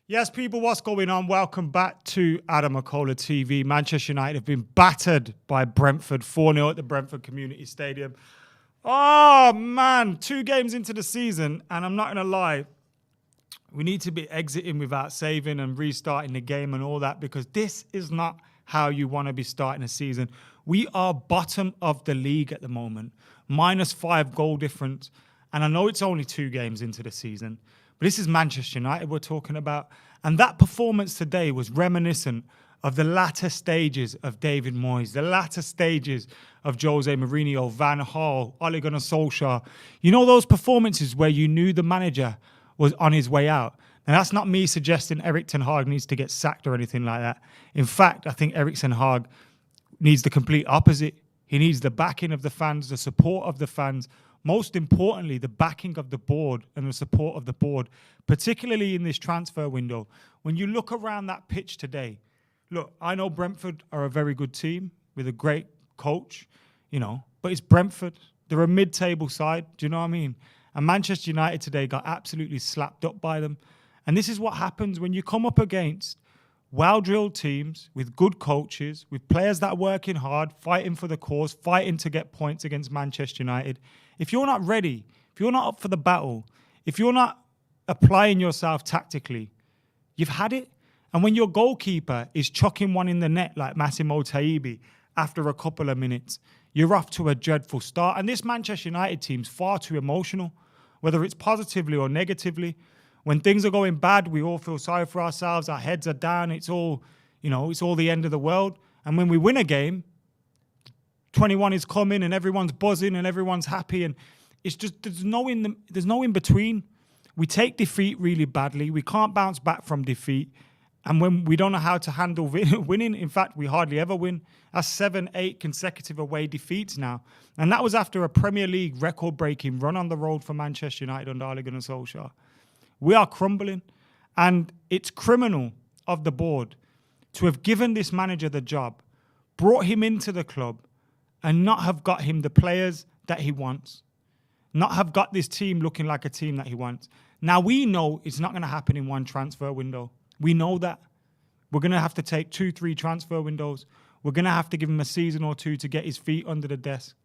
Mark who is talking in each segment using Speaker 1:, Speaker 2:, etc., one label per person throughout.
Speaker 1: Yes, people, what's going on? Welcome back to AdamMcKola TV. Manchester United have been battered by Brentford, 4-0 at the Brentford Community Stadium. Oh, man, 2 games into the season, and I'm not going to lie, we need to be exiting without saving and restarting the game and all that, because this is not how you want to be starting a season. We are bottom of the league at the moment, -5 goal difference, and I know it's only 2 games into the season, but this is Manchester United we're talking about. And that performance today was reminiscent of the latter stages of David Moyes, the latter stages of Jose Mourinho, Van Gaal, Ole Gunnar Solskjaer. You know those performances where you knew the manager was on his way out? And that's not me suggesting Erik Ten Hag needs to get sacked or anything like that. In fact, I think Erik Ten Hag needs the complete opposite. He needs the backing of the fans, the support of the fans, most importantly, the backing of the board and the support of the board, particularly in this transfer window. When you look around that pitch today, look, I know Brentford are a very good team with a great coach, but it's Brentford. They're a mid-table side, do you know what I mean? And Manchester United today got absolutely slapped up by them. And this is what happens when you come up against well-drilled teams with good coaches, with players that are working hard, fighting for the cause, fighting to get points against Manchester United. If you're not ready, if you're not up for the battle, if you're not applying yourself tactically, you've had it. And when your goalkeeper is chucking one in the net like Massimo Taibi after a couple of minutes, you're off to a dreadful start. And this Manchester United team's far too emotional, whether it's positively or negatively. When things are going bad, we all feel sorry for ourselves. Our heads are down. It's all the end of the world. And when we win a game, 21 is coming and everyone's buzzing and everyone's happy. And it's just, there's no in between. We take defeat really badly. We can't bounce back from defeat. And when we don't know how to handle winning, in fact, we hardly ever win. That's 7-8 consecutive away defeats now. And that was after a Premier League record-breaking run on the road for Manchester United under Ole Gunnar Solskjaer. We are crumbling, and it's criminal of the board to have given this manager the job, brought him into the club, and not have got him the players that he wants, not have got this team looking like a team that he wants. Now, we know it's not going to happen in one transfer window. We know that. We're going to have to take 2-3 transfer windows. We're going to have to give him a season or 2 to get his feet under the desk,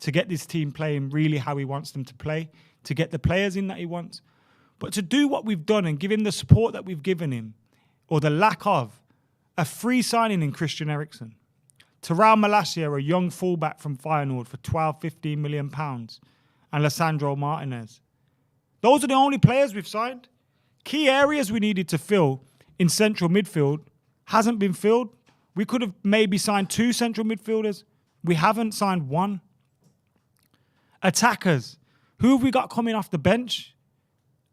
Speaker 1: to get this team playing really how he wants them to play, to get the players in that he wants. But to do what we've done and give him the support that we've given him, or the lack of, a free signing in Christian Eriksen, Tyrell Malacia, a young fullback from Feyenoord for £12-15 million, and Lisandro Martinez. Those are the only players we've signed. Key areas we needed to fill in central midfield hasn't been filled. We could have maybe signed 2 central midfielders. We haven't signed 1. Attackers. Who have we got coming off the bench?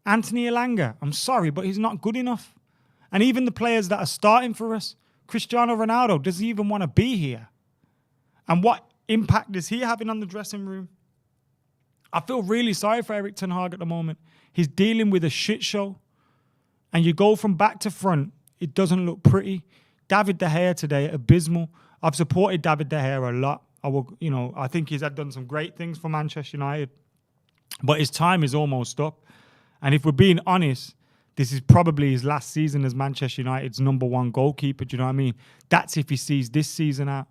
Speaker 1: Anthony Elanga. I'm sorry, but he's not good enough. And even the players that are starting for us, Cristiano Ronaldo, does he even want to be here? And what impact is he having on the dressing room? I feel really sorry for Erik Ten Hag at the moment. He's dealing with a shit show. And you go from back to front, it doesn't look pretty. David De Gea today, abysmal. I've supported David De Gea a lot. I think he's done some great things for Manchester United. But his time is almost up. And if we're being honest, this is probably his last season as Manchester United's #1 goalkeeper. Do you know what I mean? That's if he sees this season out.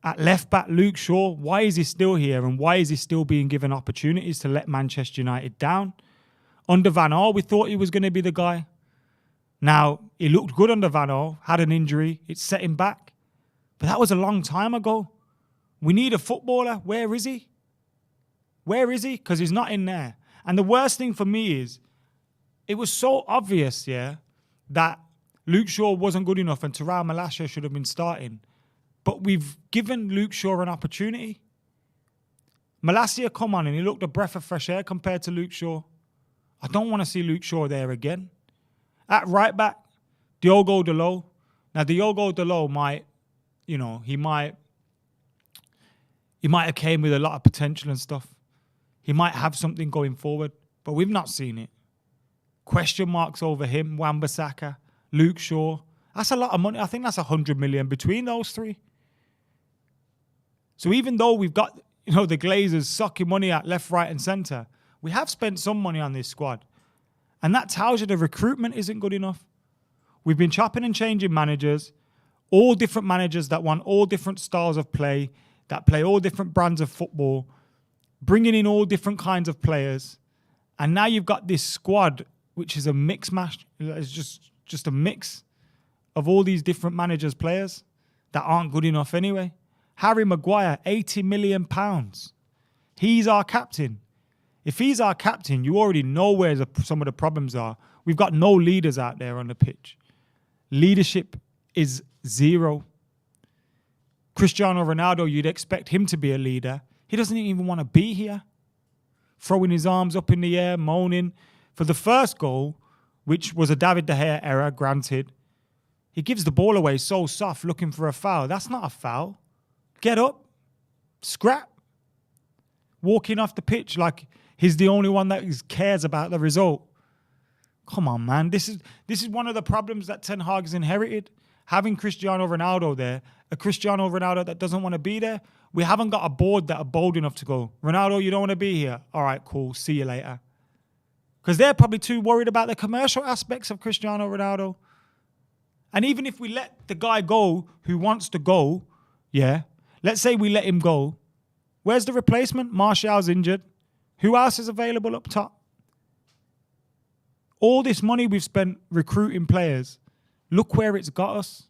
Speaker 1: At left back, Luke Shaw, why is he still here? And why is he still being given opportunities to let Manchester United down? Under Van Gaal, we thought he was going to be the guy. Now, he looked good under Van Gaal, had an injury, it set him back. But that was a long time ago. We need a footballer. Where is he? Where is he? Because he's not in there. And the worst thing for me is, it was so obvious, that Luke Shaw wasn't good enough and Tyrell Malacia should have been starting. But we've given Luke Shaw an opportunity. Malacia come on and he looked a breath of fresh air compared to Luke Shaw. I don't want to see Luke Shaw there again. At right back, Diogo Dalot. Now, Diogo Dalot might, he might have came with a lot of potential and stuff. He might have something going forward, but we've not seen it. Question marks over him, Wan-Bissaka, Luke Shaw. That's a lot of money. I think that's 100 million between those 3. So even though we've got, the Glazers sucking money out left, right and centre, we have spent some money on this squad. And that tells you the recruitment isn't good enough. We've been chopping and changing managers, all different managers that want all different styles of play, that play all different brands of football, bringing in all different kinds of players. And now you've got this squad, which is a mix match. It's just a mix of all these different managers' players that aren't good enough anyway. Harry Maguire, £80 million. He's our captain. If he's our captain, you already know where some of the problems are. We've got no leaders out there on the pitch. Leadership is zero. Cristiano Ronaldo, you'd expect him to be a leader. He doesn't even want to be here. Throwing his arms up in the air, moaning. For the first goal, which was a David De Gea error, granted, he gives the ball away so soft, looking for a foul. That's not a foul. Get up. Scrap. Walking off the pitch like he's the only one that cares about the result. Come on, man. This is one of the problems that Ten Hag has inherited. Having Cristiano Ronaldo there, a Cristiano Ronaldo that doesn't want to be there. We haven't got a board that are bold enough to go, Ronaldo, you don't want to be here. All right, cool. See you later. Because they're probably too worried about the commercial aspects of Cristiano Ronaldo. And even if we let the guy go who wants to go, yeah, let's say we let him go. Where's the replacement? Martial's injured. Who else is available up top? All this money we've spent recruiting players, look where it's got us.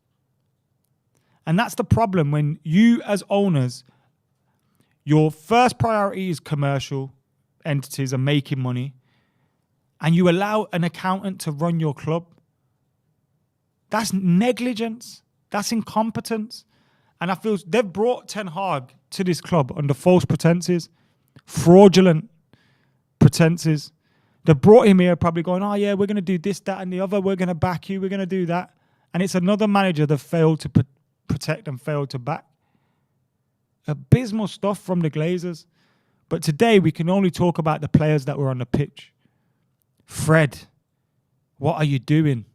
Speaker 1: And that's the problem when you as owners, your first priority is commercial entities and making money, and you allow an accountant to run your club. That's negligence. That's incompetence. And I feel they've brought Ten Hag to this club under false pretenses, fraudulent pretenses. They brought him here probably going, oh yeah, we're going to do this, that and the other. We're going to back you. We're going to do that. And it's another manager that failed to protect and failed to back. Abysmal stuff from the Glazers. But today we can only talk about the players that were on the pitch. Fred, what are you doing?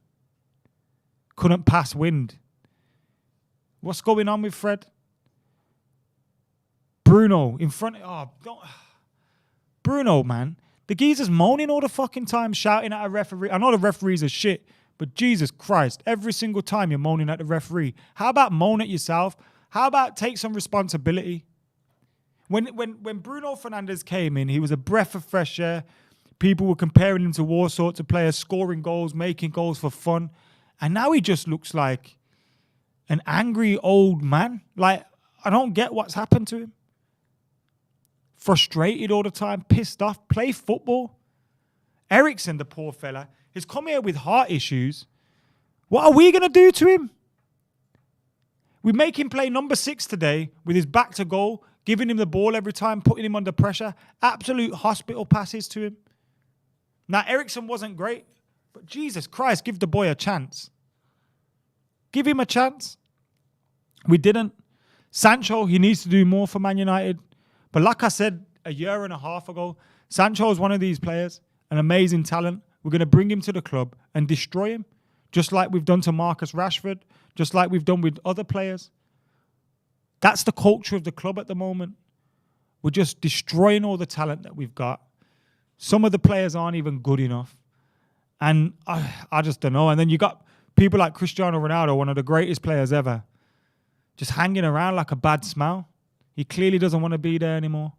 Speaker 1: Couldn't pass wind. What's going on with Fred? Bruno in front of... Bruno, man. The geezer's moaning all the fucking time, shouting at a referee. I know the referees are shit, but Jesus Christ, every single time you're moaning at the referee. How about moan at yourself? How about take some responsibility? When Bruno Fernandes came in, he was a breath of fresh air. People were comparing him to all sorts of players, scoring goals, making goals for fun. And now he just looks like an angry old man. Like, I don't get what's happened to him. Frustrated all the time, pissed off, play football. Eriksen, the poor fella, has come here with heart issues. What are we going to do to him? We make him play number 6 today with his back to goal, giving him the ball every time, putting him under pressure. Absolute hospital passes to him. Now, Eriksen wasn't great, but Jesus Christ, give the boy a chance. Give him a chance. We didn't. Sancho, he needs to do more for Man United. But like I said a year and a half ago, Sancho is one of these players, an amazing talent. We're going to bring him to the club and destroy him, just like we've done to Marcus Rashford, just like we've done with other players. That's the culture of the club at the moment. We're just destroying all the talent that we've got. Some of the players aren't even good enough. And I just don't know. And then you got people like Cristiano Ronaldo, one of the greatest players ever, just hanging around like a bad smell. He clearly doesn't want to be there anymore.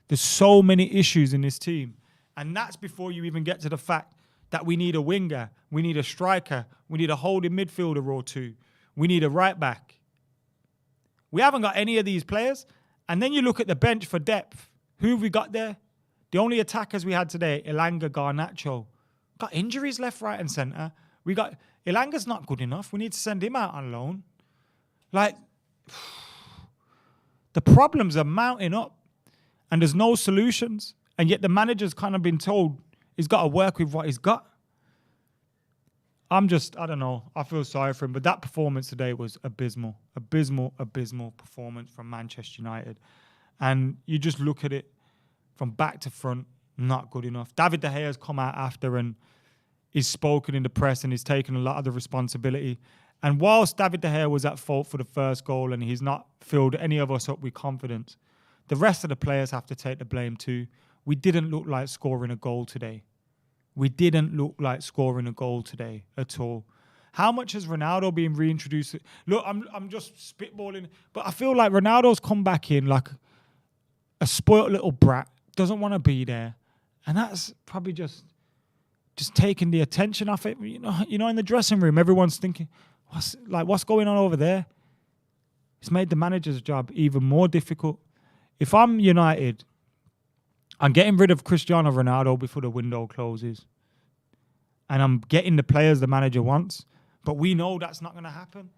Speaker 1: There's so many issues in this team. And that's before you even get to the fact that we need a winger, we need a striker, we need a holding midfielder or two, we need a right back. We haven't got any of these players. And then you look at the bench for depth. Who have we got there? The only attackers we had today, Elanga, Garnacho. Got injuries left, right and centre. Elanga's not good enough. We need to send him out on loan. Like... The problems are mounting up and there's no solutions. And yet the manager's kind of been told he's got to work with what he's got. I don't know. I feel sorry for him. But that performance today was abysmal. Abysmal performance from Manchester United. And you just look at it from back to front, not good enough. David De Gea has come out after and he's spoken in the press and he's taken a lot of the responsibility. And whilst David De Gea was at fault for the first goal and he's not filled any of us up with confidence, the rest of the players have to take the blame too. We didn't look like scoring a goal today. We didn't look like scoring a goal today at all. How much has Ronaldo been reintroduced? Look, I'm just spitballing, but I feel like Ronaldo's come back in like a spoiled little brat, doesn't want to be there, and that's probably just taking the attention off it. You know, in the dressing room, everyone's thinking, what's going on over there? It's made the manager's job even more difficult. If I'm United, I'm getting rid of Cristiano Ronaldo before the window closes, and I'm getting the players the manager wants. But we know that's not going to happen.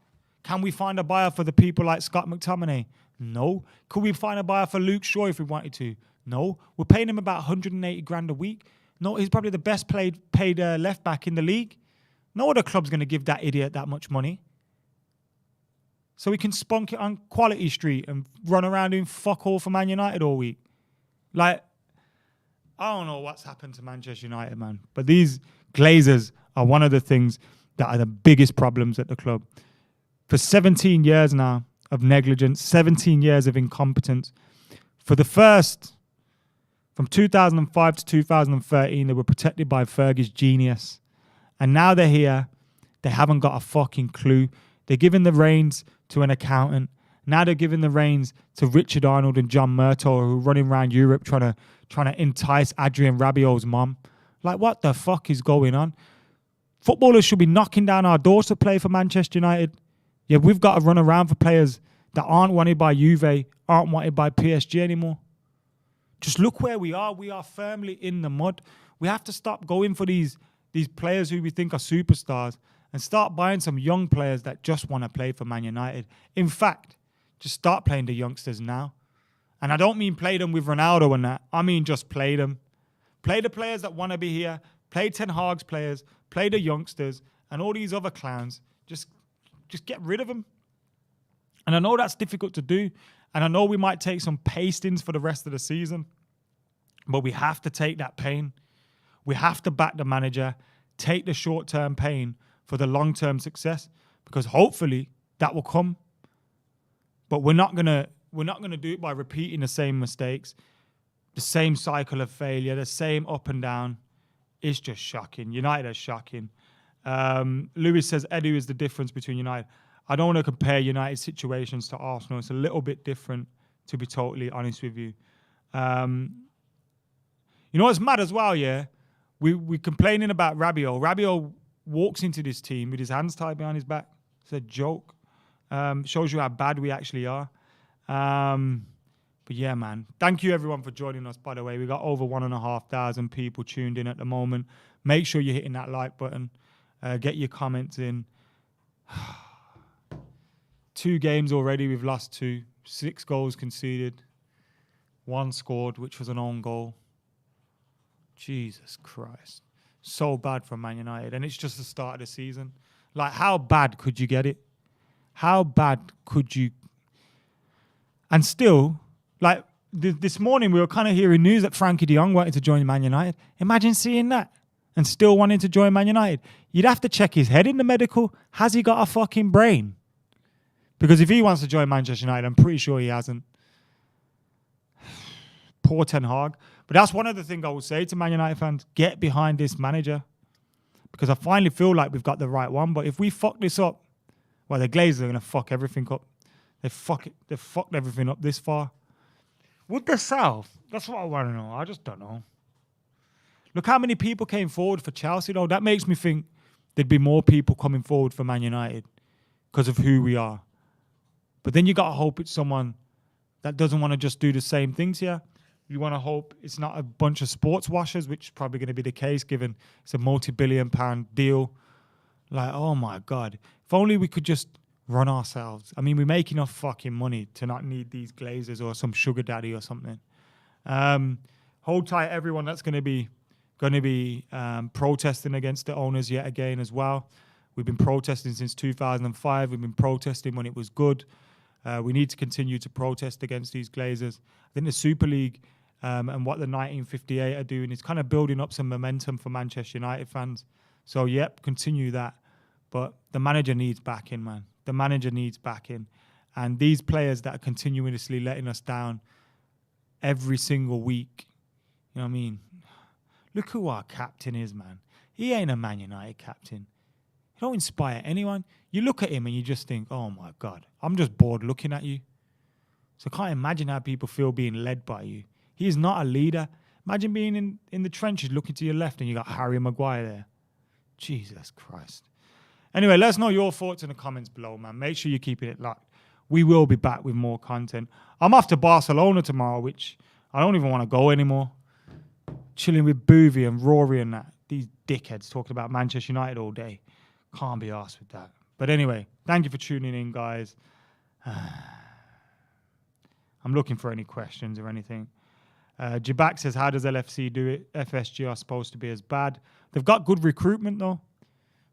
Speaker 1: Can we find a buyer for the people like Scott McTominay? No. Could we find a buyer for Luke Shaw if we wanted to? No. We're paying him about 180 grand a week. No, he's probably the best paid left back in the league. No other club's going to give that idiot that much money. So we can spunk it on Quality Street and run around doing fuck all for Man United all week. Like, I don't know what's happened to Manchester United, man. But these Glazers are one of the things that are the biggest problems at the club. For 17 years now of negligence, 17 years of incompetence. For the first, from 2005 to 2013, they were protected by Fergie's genius. And now they're here. They haven't got a fucking clue. They're giving the reins to an accountant. Now they're giving the reins to Richard Arnold and John Murtaugh, who are running around Europe trying to entice Adrian Rabiot's mom. Like, what the fuck is going on? Footballers should be knocking down our doors to play for Manchester United. Yeah, we've got to run around for players that aren't wanted by Juve, aren't wanted by PSG anymore. Just look where we are. We are firmly in the mud. We have to stop going for these players who we think are superstars and start buying some young players that just want to play for Man United. In fact, just start playing the youngsters now. And I don't mean play them with Ronaldo and that. I mean just play them. Play the players that want to be here. Play Ten Hag's players. Play the youngsters. And all these other clowns. Just get rid of them. And I know that's difficult to do. And I know we might take some pastings for the rest of the season. But we have to take that pain. We have to back the manager. Take the short-term pain for the long-term success. Because hopefully that will come. But we're not gonna do it by repeating the same mistakes, the same cycle of failure, the same up and down. It's just shocking. United are shocking. Lewis says Edu is the difference between United. I don't want to compare United situations to Arsenal. It's a little bit different, to be totally honest with you. You know what's mad as well, yeah? We're complaining about Rabiot. Rabiot walks into this team with his hands tied behind his back. It's a joke. Shows you how bad we actually are. But yeah, man. Thank you, everyone, for joining us, by the way. We got over 1,500 people tuned in at the moment. Make sure you're hitting that like button. Get your comments in. 2 games already. We've lost 2. 6 goals conceded. 1 scored, which was an own goal. Jesus Christ. So bad for Man United. And it's just the start of the season. Like, how bad could you get it? How bad could you... And still, like, this morning we were kind of hearing news that Frankie de Jong wanted to join Man United. Imagine seeing that and still wanting to join Man United. You'd have to check his head in the medical. Has he got a fucking brain? Because if he wants to join Manchester United, I'm pretty sure he hasn't. Poor Ten Hag. But that's one of the things I would say to Man United fans. Get behind this manager. Because I finally feel like we've got the right one. But if we fuck this up, well, the Glazers are going to fuck everything up. They've fucked everything up this far. Would they sell? That's what I want to know. I just don't know. Look how many people came forward for Chelsea, though. That makes me think there'd be more people coming forward for Man United because of who we are. But then you got to hope it's someone that doesn't want to just do the same things here. You want to hope it's not a bunch of sports washers, which is probably going to be the case given it's a multi-billion-pound deal. Like, oh my God. If only we could just run ourselves. I mean, we make enough fucking money to not need these Glazers or some sugar daddy or something. Hold tight, everyone. That's going to be protesting against the owners yet again as well. We've been protesting since 2005. We've been protesting when it was good. We need to continue to protest against these Glazers. I think the Super League and what the 1958 are doing is kind of building up some momentum for Manchester United fans. So, yep, continue that. But the manager needs backing, man. The manager needs backing. And these players that are continuously letting us down every single week, you know what I mean? Look who our captain is, man. He ain't a Man United captain. He don't inspire anyone. You look at him and you just think, oh my God, I'm just bored looking at you. So I can't imagine how people feel being led by you. He is not a leader. Imagine being in the trenches looking to your left and you got Harry Maguire there. Jesus Christ. Anyway, let us know your thoughts in the comments below, man. Make sure you're keeping it locked. We will be back with more content. I'm off to Barcelona tomorrow, which I don't even want to go anymore. Chilling with Boovy and Rory and that. These dickheads talking about Manchester United all day. Can't be arsed with that. But anyway, thank you for tuning in, guys. I'm looking for any questions or anything. Jabak says, how does LFC do it? FSG are supposed to be as bad. They've got good recruitment, though.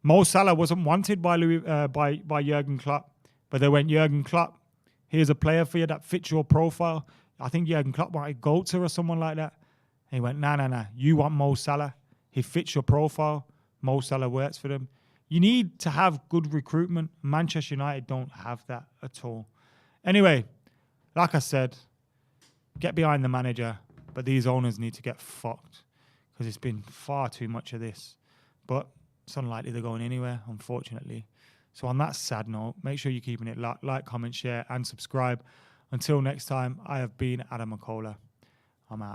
Speaker 1: Mo Salah wasn't wanted by Jurgen Klopp, but they went, Jurgen Klopp, here's a player for you that fits your profile. I think Jurgen Klopp wanted Goetze or someone like that. And he went, nah. You want Mo Salah. He fits your profile. Mo Salah works for them. You need to have good recruitment. Manchester United don't have that at all. Anyway, like I said, get behind the manager, but these owners need to get fucked because it's been far too much of this. But it's unlikely they're going anywhere, unfortunately. So on that sad note, make sure you're keeping it like, comment, share, and subscribe. Until next time, I have been AdamMcKola. I'm out.